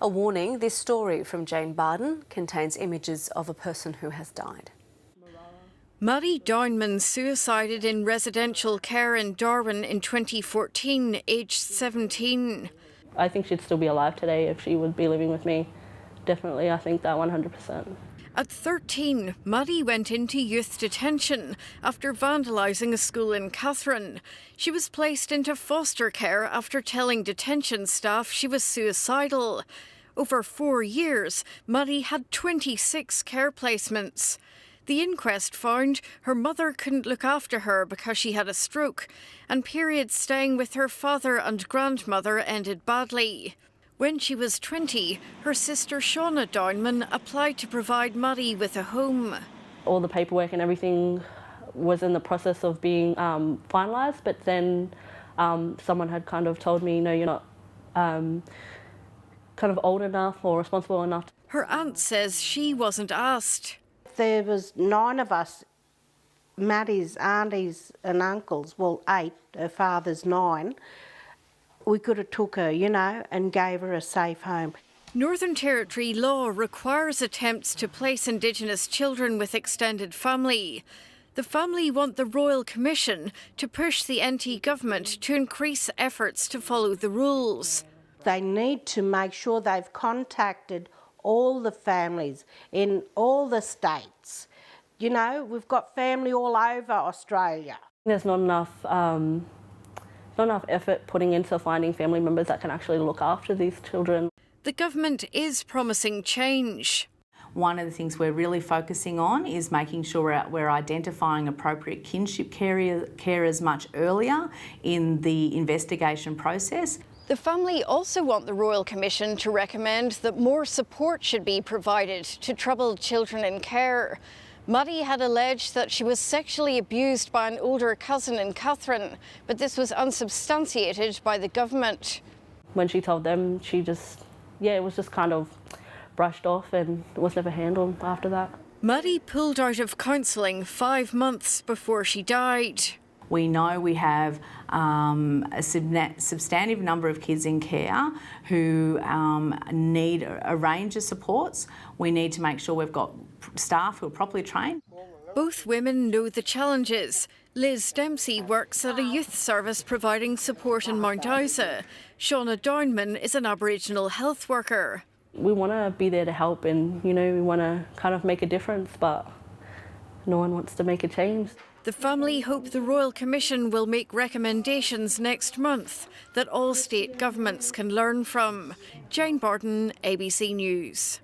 A warning, this story from Jane Barden contains images of a person who has died. Maddie Downman suicided in residential care in Darwin in 2014, aged 17. I think she'd still be alive today if she would be living with me. Definitely, I think that 100%. At 13, Maddie went into youth detention after vandalising a school in Catherine. She was placed into foster care after telling detention staff she was suicidal. Over 4 years, Maddie had 26 care placements. The inquest found her mother couldn't look after her because she had a stroke, and periods staying with her father and grandmother ended badly. When she was 20, her sister Shauna Downman applied to provide Maddie with a home. All the paperwork and everything was in the process of being finalised, but then someone had kind of told me, no, you're not kind of old enough or responsible enough. Her aunt says she wasn't asked. There was 9 of us, Maddie's aunties and uncles, well 8, her father's 9. We could have took her, and gave her a safe home. Northern Territory law requires attempts to place Indigenous children with extended family. The family want the Royal Commission to push the NT government to increase efforts to follow the rules. They need to make sure they've contacted all the families in all the states. We've got family all over Australia. There's not enough effort putting into finding family members that can actually look after these children. The government is promising change. One of the things we're really focusing on is making sure we're identifying appropriate kinship carers much earlier in the investigation process. The family also want the Royal Commission to recommend that more support should be provided to troubled children in care. Maddie had alleged that she was sexually abused by an older cousin in Catherine, but this was unsubstantiated by the government. When she told them, it was just kind of brushed off and was never handled after that. Maddie pulled out of counselling 5 months before she died. We know we have a substantive number of kids in care who need a range of supports. We need to make sure we've got staff who are properly trained. Both women know the challenges. Liz Dempsey works at a youth service providing support in Mount Isa. Shauna Downman is an Aboriginal health worker. We want to be there to help and, we want to kind of make a difference, but no one wants to make a change. The family hope the Royal Commission will make recommendations next month that all state governments can learn from. Jane Barden, ABC News.